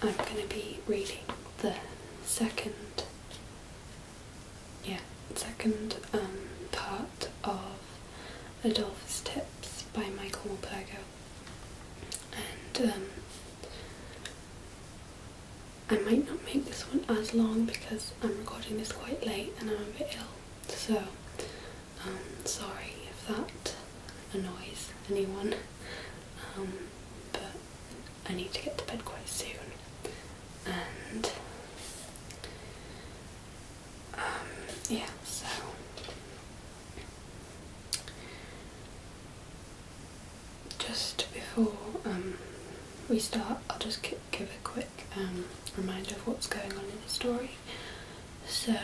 I'm going to be reading the second part of AdolphusTips by Michael Morpurgo, and I might not make this one as long because I'm recording this quite late and I'm a bit ill, so sorry if that annoys anyone, but I need to get to bed quite soon, and yeah, so just before we start, I'll just give a quick reminder of what's going on in the story. So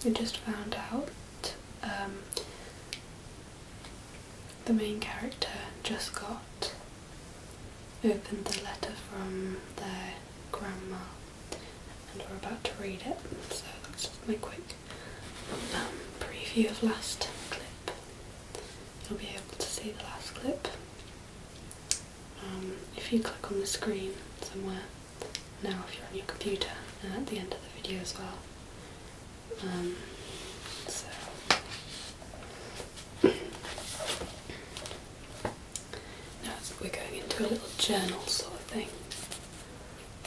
I just found out the main character just opened the letter from their grandma and we're about to read it, so that's just my quick preview of last clip. You'll be able to see the last clip if you click on the screen somewhere now if you're on your computer, and at the end of the video as well. So now we're going into a little journal sort of thing.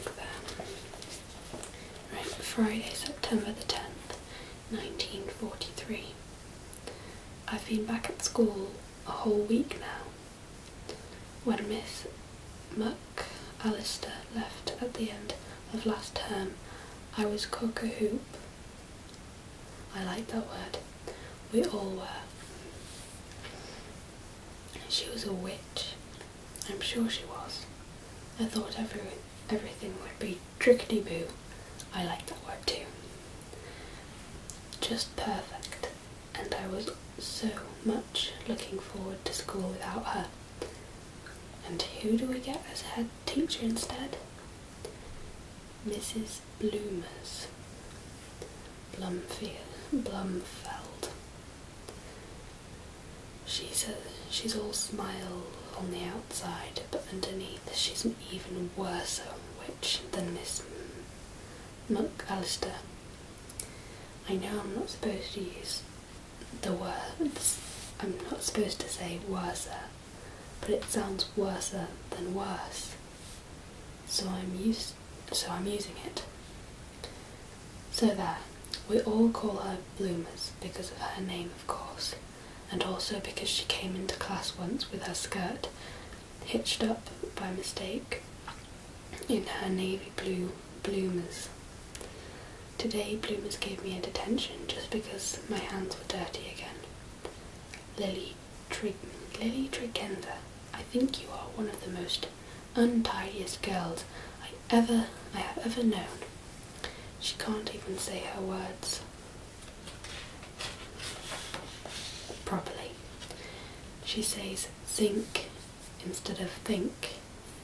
Look there. Right, Friday, September the 10th, 1943. I've been back at school a whole week now. When Miss McAllister left at the end of last term, I was cock-a-hoop. I like that word. We all were. She was a witch. I'm sure she was. I thought everything would be trickety-boo. I like that word too. Just perfect. And I was so much looking forward to school without her. And who do we get as head teacher instead? Mrs. Blumfeld. She's all smile on the outside, but underneath she's an even worse witch than Miss McAllister. I know I'm not supposed to use the words, I'm not supposed to say worser, but it sounds worser than worse, so I'm using it. So there, we all call her Bloomers because of her name, of course, and also because she came into class once with her skirt hitched up by mistake in her navy blue bloomers. Today Bloomers gave me a detention just because my hands were dirty again. Lily Trigenda, I think you are one of the most untidiest girls I have ever known. She can't even say her words properly. She says zinc instead of think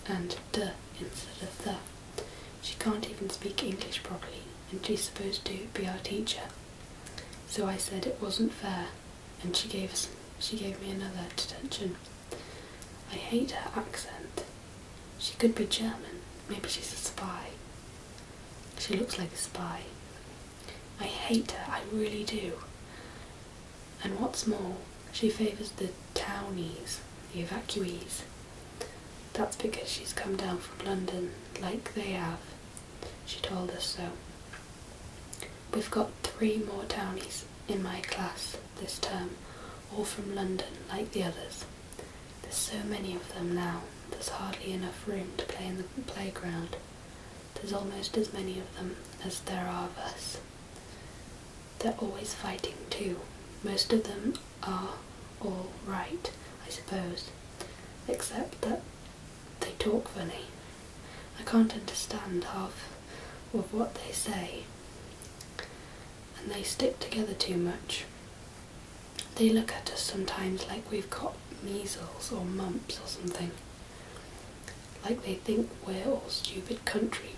and duh instead of the. She can't even speak English properly, and she's supposed to be our teacher. So I said it wasn't fair, and she gave me another detention. I hate her accent. She could be German. Maybe she's a spy. She looks like a spy. I hate her, I really do. And what's more, she favours the townies, the evacuees. That's because she's come down from London, like they have. She told us so. We've got 3 more townies in my class this term, all from London, like the others. There's so many of them now, there's hardly enough room to play in the playground. There's almost as many of them as there are of us. They're always fighting too. Most of them are all right, I suppose, except that they talk funny. I can't understand half of what they say, and they stick together too much. They look at us sometimes like we've got measles or mumps or something, like they think we're all stupid country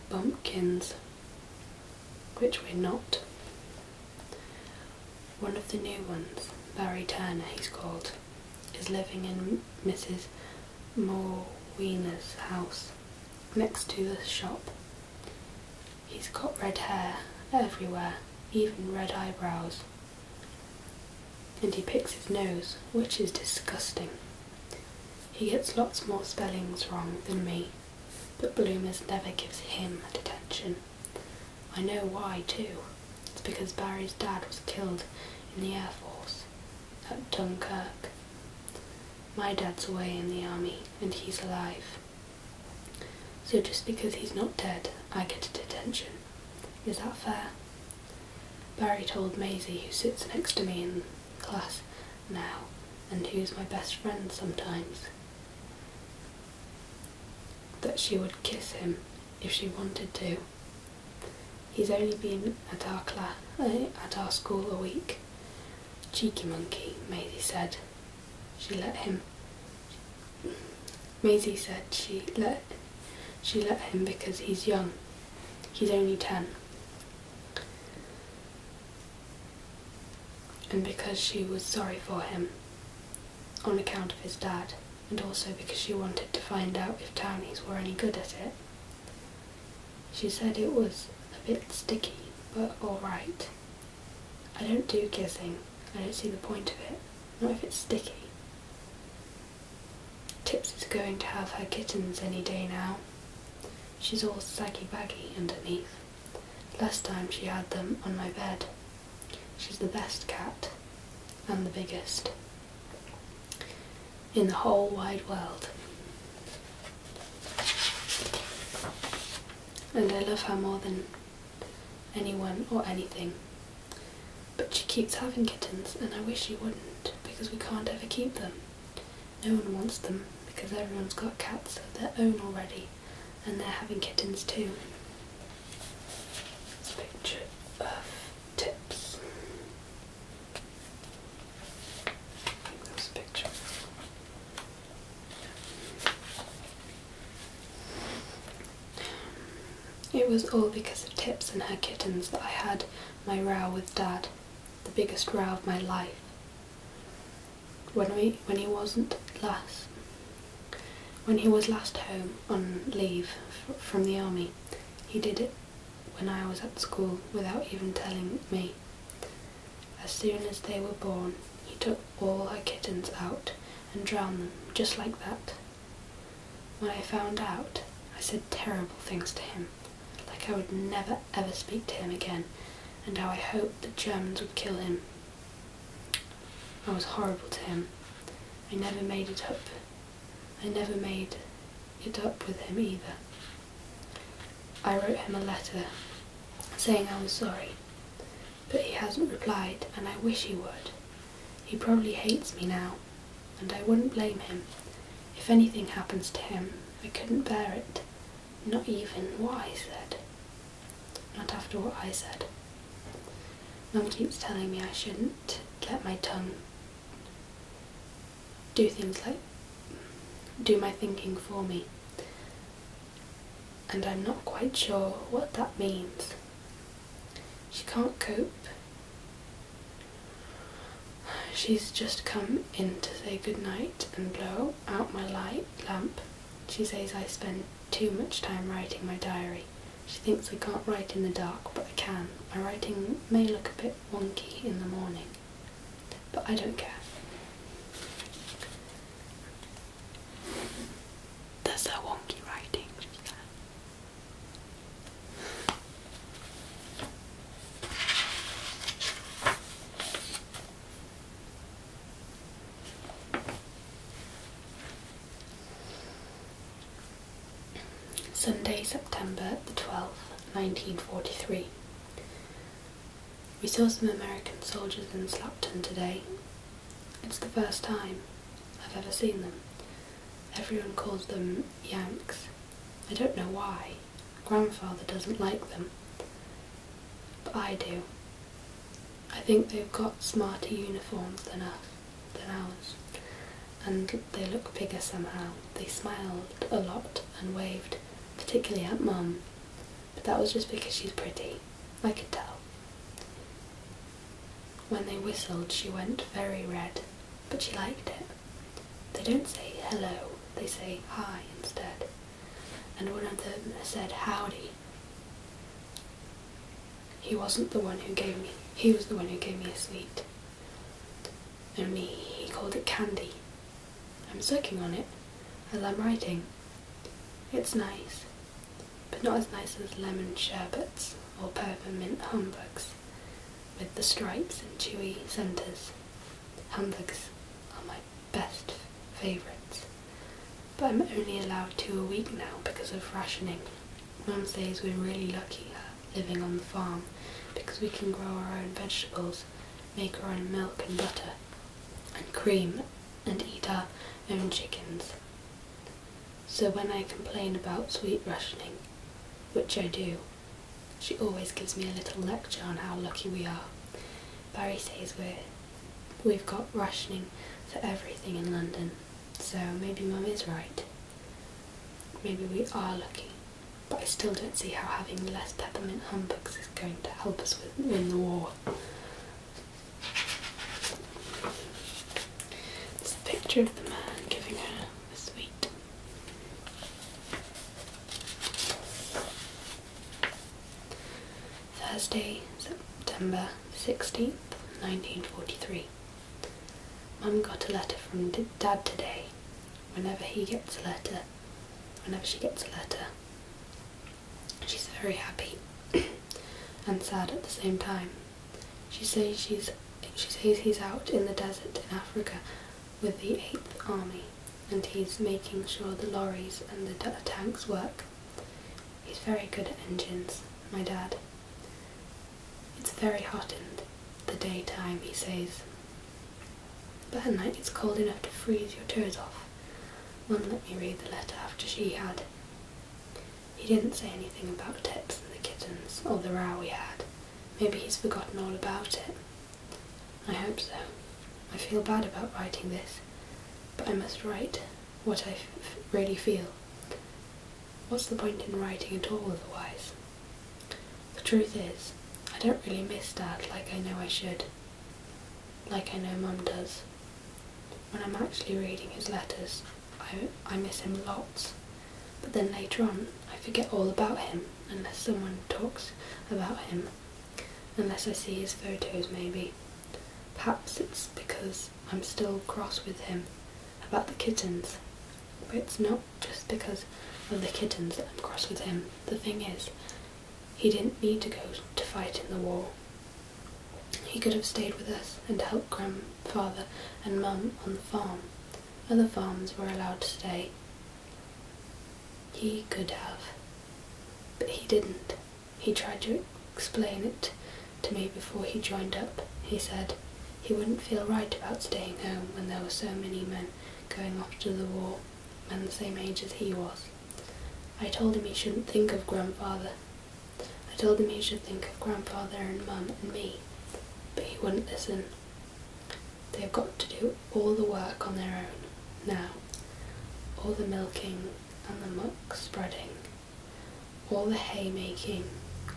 bumpkins, which we're not. One of the new ones, Barry Turner he's called, is living in Mrs. Morwena's house. next to the shop. He's got red hair everywhere, even red eyebrows. And he picks his nose, which is disgusting. He gets lots more spellings wrong than me, but Bloomers never gives him detention. I know why too. It's because Barry's dad was killed in the Air Force at Dunkirk. My dad's away in the army and he's alive. So just because he's not dead, I get a detention. Is that fair? Barry told Maisie, who sits next to me in class now and who's my best friend sometimes, that she would kiss him if she wanted to. He's only been at our school a week. Cheeky monkey, Maisie said. Maisie said she let him because he's young. He's only 10. And because she was sorry for him on account of his dad, and also because she wanted to find out if townies were any good at it. She said it was a bit sticky, but alright. I don't do kissing. I don't see the point of it. Not if it's sticky. Tips is going to have her kittens any day now. She's all saggy-baggy underneath. Last time she had them on my bed. She's the best cat, and the biggest, in the whole wide world. And I love her more than anyone or anything. But she keeps having kittens, and I wish she wouldn't, because we can't ever keep them. No one wants them, because everyone's got cats of their own already, and they're having kittens too. It's a picture of Tips. I think that was a picture. It was all because of Tips and her kittens that I had my row with Dad, the biggest row of my life. When he was last home on leave from the army, he did it when I was at school without even telling me. As soon as they were born, he took all her kittens out and drowned them, just like that. When I found out, I said terrible things to him, like I would never ever speak to him again, and how I hoped the Germans would kill him. I was horrible to him. I never made it up with him either. I wrote him a letter saying I was sorry, but he hasn't replied, and I wish he would. He probably hates me now, and I wouldn't blame him. If anything happens to him, I couldn't bear it, not even what I said. Not after what I said. Mum keeps telling me I shouldn't let my tongue do things like do my thinking for me, and I'm not quite sure what that means. She can't cope. She's just come in to say goodnight and blow out my lamp. She says I spend too much time writing my diary. She thinks I can't write in the dark, but I can. My writing may look a bit wonky in the morning, but I don't care. That's her wonky writing. Sunday, September the 12th, 1943. We saw some American soldiers in Slapton today. It's the first time I've ever seen them. Everyone calls them Yanks. I don't know why. Grandfather doesn't like them, but I do. I think they've got smarter uniforms than ours, and they look bigger somehow. They smiled a lot and waved, particularly at Mum, but that was just because she's pretty. I could tell. When they whistled, she went very red, but she liked it. They don't say hello, they say hi instead. and one of them said howdy. He was the one who gave me a sweet. Only he called it candy. I'm sucking on it as I'm writing. It's nice, but not as nice as lemon sherbets or peppermint humbugs with the stripes and chewy centres. Humbugs are my best favourites, but I'm only allowed 2 a week now because of rationing. Mum says we're really lucky living on the farm because we can grow our own vegetables, make our own milk and butter and cream, and eat our own chickens. So when I complain about sweet rationing, which I do, she always gives me a little lecture on how lucky we are. Barry says we've got rationing for everything in London, so maybe Mum is right. Maybe we are lucky, but I still don't see how having less peppermint humbugs is going to help us win the war. It's a picture of the man giving her a sweet. Thursday, September 16th, 1943. Mum got a letter from Dad today. Whenever she gets a letter, she's very happy and sad at the same time. She says he's out in the desert in Africa with the 8th Army, and he's making sure the lorries and the tanks work. He's very good at engines, my dad. It's very hot in the daytime, he says, but at night it's cold enough to freeze your toes off. Mum let me read the letter after she had. He didn't say anything about Tips and the kittens, or the row we had. Maybe he's forgotten all about it. I hope so. I feel bad about writing this, but I must write what I really feel. What's the point in writing at all otherwise? The truth is, I don't really miss Dad like I know I should. Like I know Mum does. When I'm actually reading his letters, I miss him lots. But then later on, I forget all about him unless someone talks about him. Unless I see his photos, maybe. Perhaps it's because I'm still cross with him about the kittens. But it's not just because of the kittens that I'm cross with him. The thing is, he didn't need to go to fight in the war. He could have stayed with us and helped Grandfather and Mum on the farm. Other farms were allowed to stay. He could have, but he didn't. He tried to explain it to me before he joined up. He said he wouldn't feel right about staying home when there were so many men going off to the war, men the same age as he was. I told him he shouldn't think of Grandfather. I told him he should think of Grandfather and Mum and me, but he wouldn't listen. They've got to do all the work on their own now. All the milking and the muck spreading, all the hay making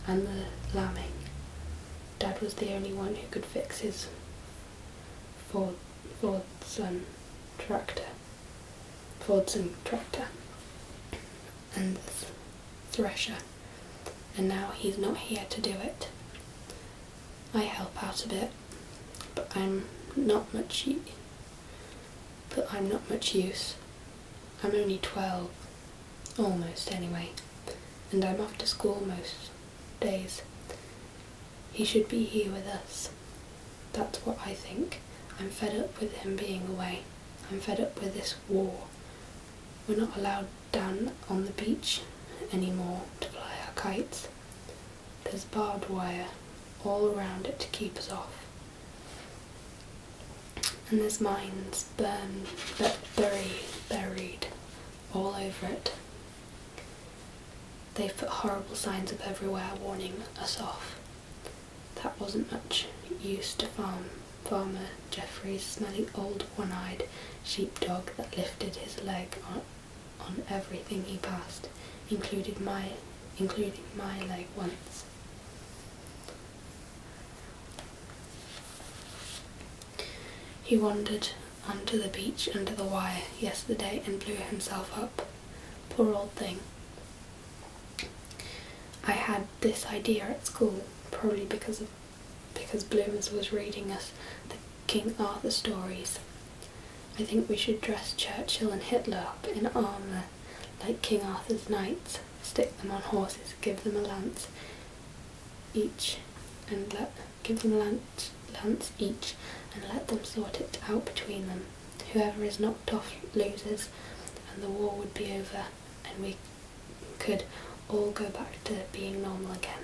and the lambing. Dad was the only one who could fix his Fordson tractor and the thresher, and now he's not here to do it. I help out a bit, but I'm not much use. I'm only 12, almost anyway, and I'm off to school most days. He should be here with us. That's what I think. I'm fed up with him being away. I'm fed up with this war. We're not allowed down on the beach anymore to fly our kites. There's barbed wire all around it to keep us off. And there's mines buried all over it. They've put horrible signs up everywhere warning us off. That wasn't much use to Farmer Jeffrey's smelly old one-eyed sheepdog that lifted his leg on everything he passed, including my leg once. He wandered onto the beach under the wire yesterday and blew himself up. Poor old thing. I had this idea at school, probably because Bloomers was reading us the King Arthur stories. I think we should dress Churchill and Hitler up in armour like King Arthur's knights, stick them on horses, give them a lance each, and lance each, and let them sort it out between them. Whoever is knocked off loses, and the war would be over, and we could all go back to being normal again.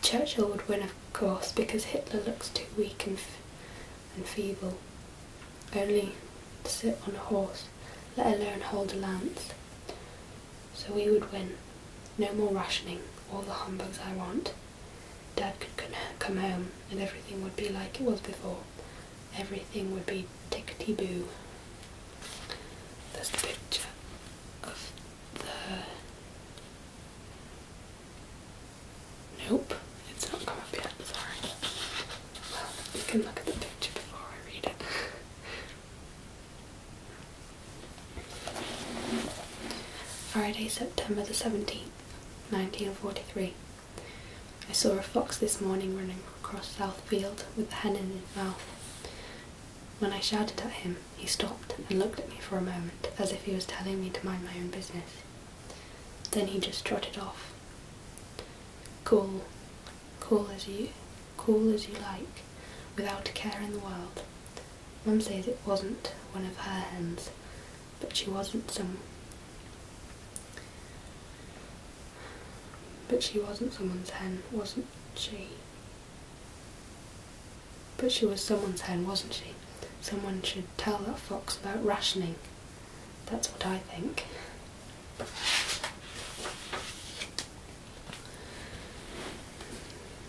Churchill would win, of course, because Hitler looks too weak and feeble, only to sit on a horse, let alone hold a lance. So we would win. No more rationing, all the humbugs I want. Dad could come home and everything would be like it was before. Everything would be tickety-boo. There's the picture of the... Nope, it's not come up yet, sorry. Well, you can look at the picture before I read it. Friday, September the 17th, 1943. I saw a fox this morning running across Southfield with a hen in his mouth. When I shouted at him, he stopped and looked at me for a moment, as if he was telling me to mind my own business. Then he just trotted off. Cool as you like, without a care in the world. Mum says it wasn't one of her hens, but she wasn't someone's hen, wasn't she? But she was someone's hen, wasn't she? Someone should tell that fox about rationing. That's what I think.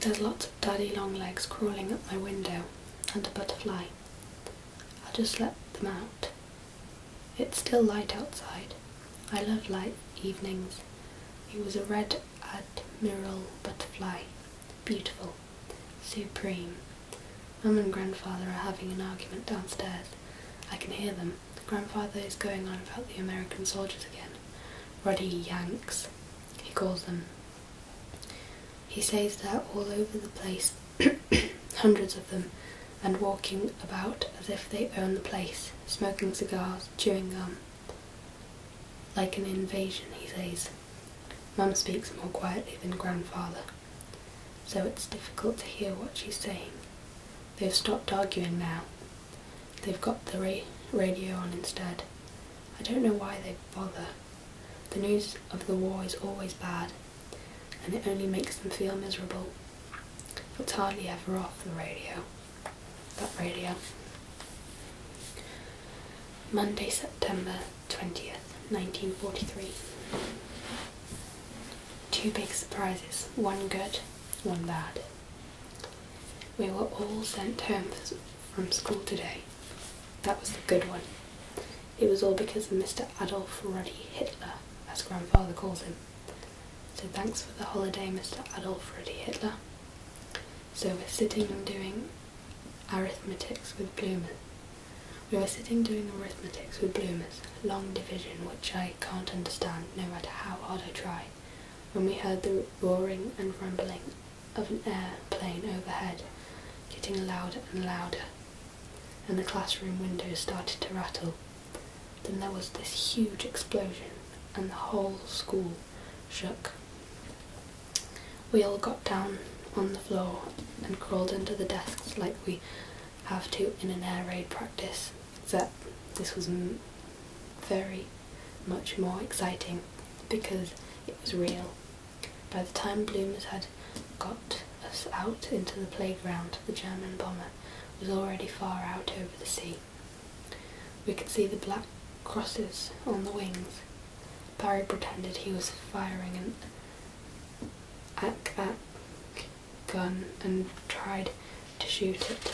There's lots of daddy long legs crawling up my window, and a butterfly. I'll just let them out. It's still light outside. I love light evenings. It was a red admiral butterfly. Beautiful. Supreme. Mum and Grandfather are having an argument downstairs. I can hear them. Grandfather is going on about the American soldiers again. Ruddy Yanks, he calls them. He says they're all over the place, hundreds of them, and walking about as if they own the place, smoking cigars, chewing gum. Like an invasion, he says. Mum speaks more quietly than Grandfather, so it's difficult to hear what she's saying. They've stopped arguing now. They've got the radio on instead. I don't know why they bother. The news of the war is always bad, and it only makes them feel miserable. It's hardly ever off the radio. That radio. Monday, September 20th, 1943. Two big surprises, one good, one bad. We were all sent home from school today. That was the good one. It was all because of Mr. Adolf Ruddy Hitler, as Grandfather calls him. So thanks for the holiday, Mr. Adolf Ruddy Hitler. So we're sitting and doing arithmetics with Bloomers. We were sitting doing arithmetics with Bloomers, long division, which I can't understand no matter how hard I try, when we heard the roaring and rumbling of an airplane overhead, getting louder and louder, and the classroom windows started to rattle. Then there was this huge explosion, and the whole school shook. We all got down on the floor and crawled under the desks like we have to in an air raid practice, except this was very much more exciting because it was real. By the time Bloomers had got us out into the playground, the German bomber was already far out over the sea. We could see the black crosses on the wings. Barry pretended he was firing an AK gun and tried to shoot it.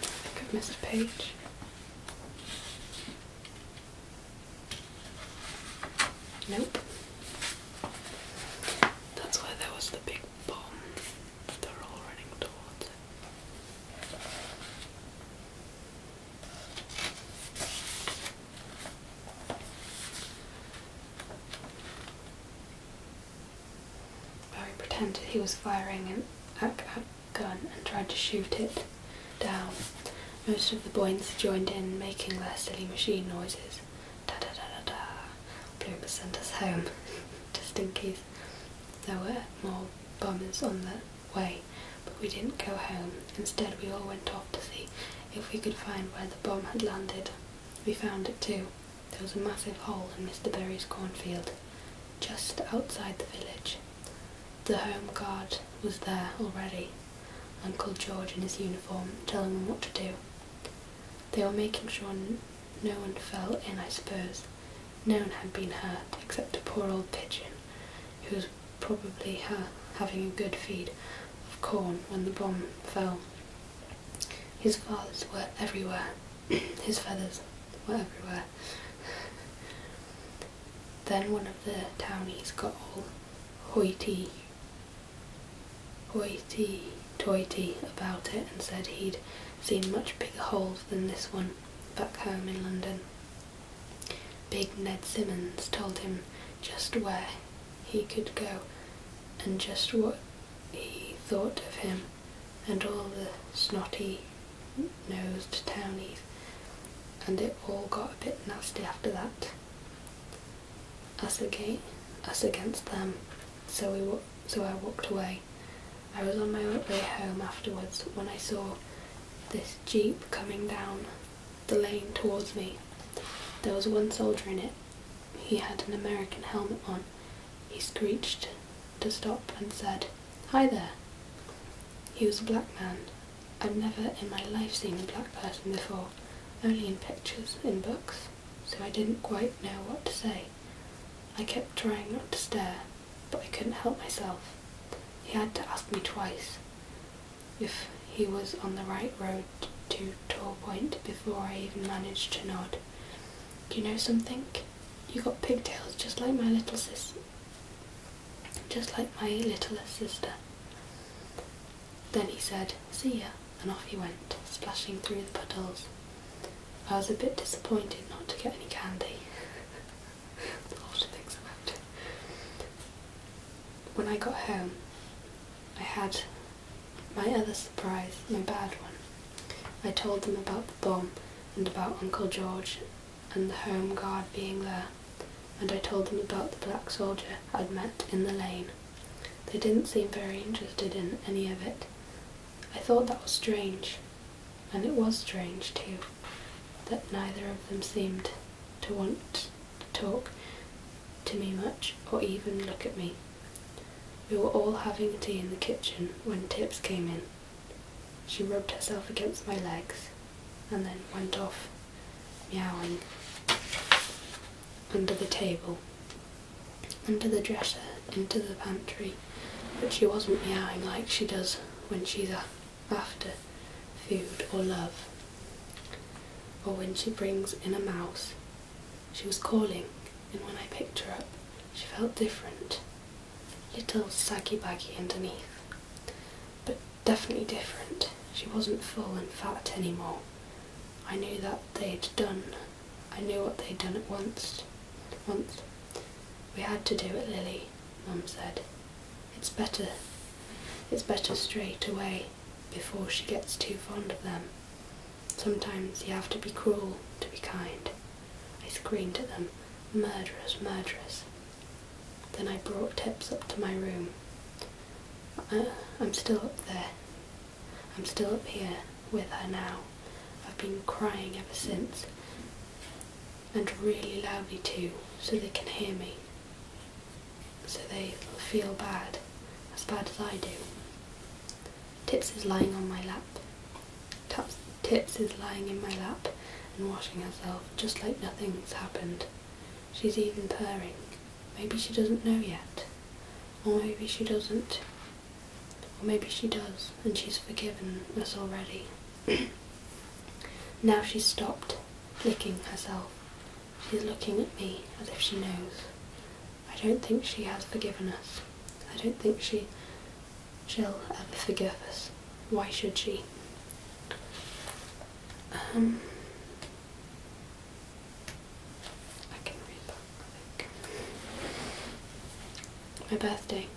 I think I've missed a page. Nope. That's why there was the big bomb. They're all running towards it. pretended he was firing a gun and tried to shoot it down. Most of the boys joined in, making their silly machine noises. Da da da da da. Bloomer sent us home, just in case there were more bombers on the way, but we didn't go home. Instead, we all went off to see if we could find where the bomb had landed. We found it too. There was a massive hole in Mr. Berry's cornfield, just outside the village. The home guard was there already, Uncle George in his uniform, telling them what to do. They were making sure no one fell in, I suppose. No one had been hurt, except a poor old pigeon, who was probably having a good feed of corn when the bomb fell. His feathers were everywhere. Then one of the townies got all hoity-toity about it and said he'd seen much bigger holes than this one back home in London. Big Ned Simmons told him just where he could go and just what he thought of him, and all the snotty-nosed townies, and it all got a bit nasty after that. Us against them, so I walked away. I was on my way home afterwards when I saw this jeep coming down the lane towards me. There was one soldier in it. He had an American helmet on. He screeched to stop and said, "Hi there." He was a black man. I'd never in my life seen a black person before, only in pictures, in books, so I didn't quite know what to say. I kept trying not to stare, but I couldn't help myself. He had to ask me twice if he was on the right road to Tor Point before I even managed to nod. "Do you know something? You got pigtails just like my little sister. Then he said, "See ya," and off he went, splashing through the puddles. I was a bit disappointed not to get any candy. A lot of things about it. When I got home, I had my other surprise, my bad one. I told them about the bomb and about Uncle George and the home guard being there, and I told them about the black soldier I'd met in the lane. They didn't seem very interested in any of it. I thought that was strange, and it was strange too, that neither of them seemed to want to talk to me much or even look at me. We were all having tea in the kitchen when Tips came in. She rubbed herself against my legs and then went off meowing under the table, under the dresser, into the pantry, but she wasn't meowing like she does when she's after food or love, or when she brings in a mouse. She was calling, and when I picked her up, she felt different. Little saggy-baggy underneath, but definitely different. She wasn't full and fat anymore. I knew what they'd done at once. "We had to do it, Lily," Mum said. It's better straight away, before she gets too fond of them. Sometimes you have to be cruel to be kind." I screamed at them, "Murderers, murderers." Then I brought Tips up to my room. I'm still up there. I'm still up here with her now. I've been crying ever since, and really loudly too, so they can hear me, so they feel bad, as bad as I do. Tips is lying on my lap. Tips is lying in my lap and washing herself, just like nothing's happened. She's even purring. Maybe she doesn't know yet, or maybe she doesn't, or maybe she does, and she's forgiven us already. Now she's stopped licking herself. She's looking at me as if she knows. I don't think she has forgiven us. I don't think she'll ever forgive us. Why should she? I can read that, I think. My birthday.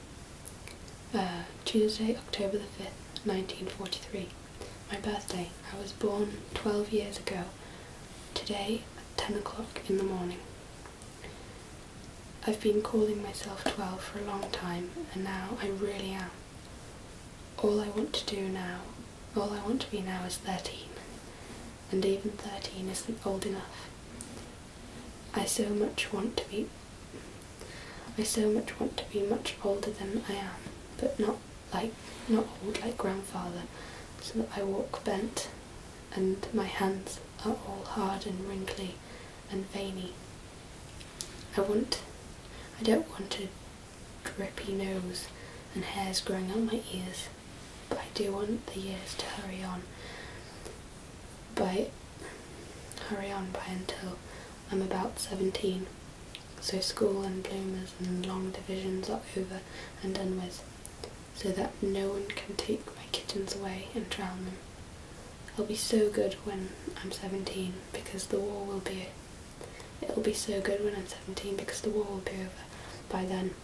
Tuesday, October the 5th, 1943. My birthday. I was born 12 years ago, today at 10 o'clock in the morning. I've been calling myself 12 for a long time, and now I really am. All I want to be now is 13, and even 13 isn't old enough. I so much want to be much older than I am, but not old like grandfather, so that I walk bent, and my hands are all hard and wrinkly and veiny. I don't want a drippy nose and hairs growing on my ears, but I do want the years to hurry on by until I'm about 17, so school and bloomers and long divisions are over and done with, so that no one can take my kittens away and drown them. I'll be so good when I'm 17 because the war will be It'll be so good when I'm 17 because the war will be over by then,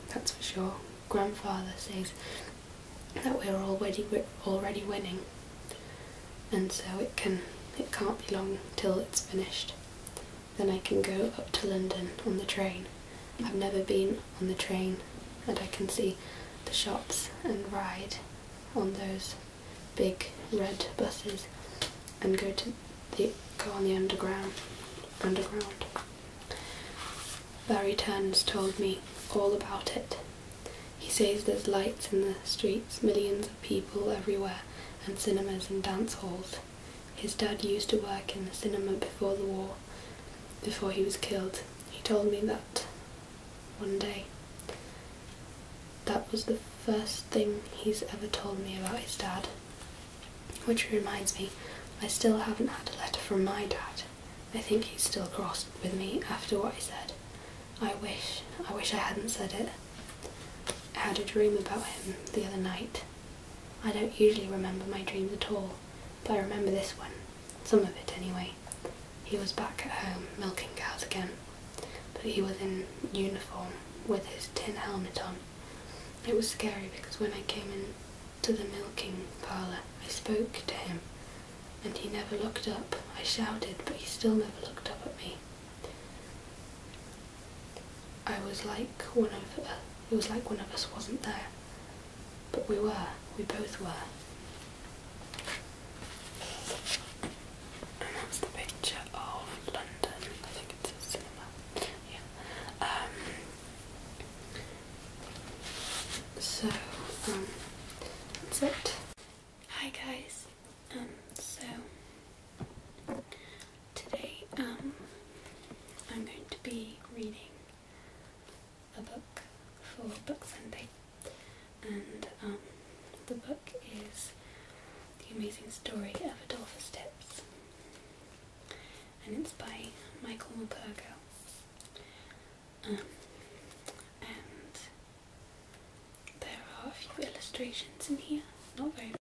that's for sure. Grandfather says that we're already winning, and so it can't be long till it's finished. Then I can go up to London on the train. I've never been on the train, and I can see the shops and ride on those big red buses and go on the underground. Barry Turner's told me all about it. He says there's lights in the streets, millions of people everywhere, and cinemas and dance halls. His dad used to work in the cinema before the war, before he was killed. He told me that one day. That was the first thing he's ever told me about his dad. Which reminds me, I still haven't had a letter from my dad. I think he's still cross with me after what I said. I wish I hadn't said it. I had a dream about him the other night. I don't usually remember my dreams at all, but I remember this one. Some of it anyway. He was back at home milking cows again, but he was in uniform with his tin helmet on. It was scary because when I came into the milking parlour, I spoke to him, and he never looked up. I shouted, but he still never looked up at me. It was like one of us wasn't there, but we both were. And that's the picture of London. I think it's a cinema. Yeah. So that's it. Hi guys. So today I'm going to be reading a book for Book Sunday, and the book is The Amazing Story of AdolphusTips, and it's by Michael Morpurgo.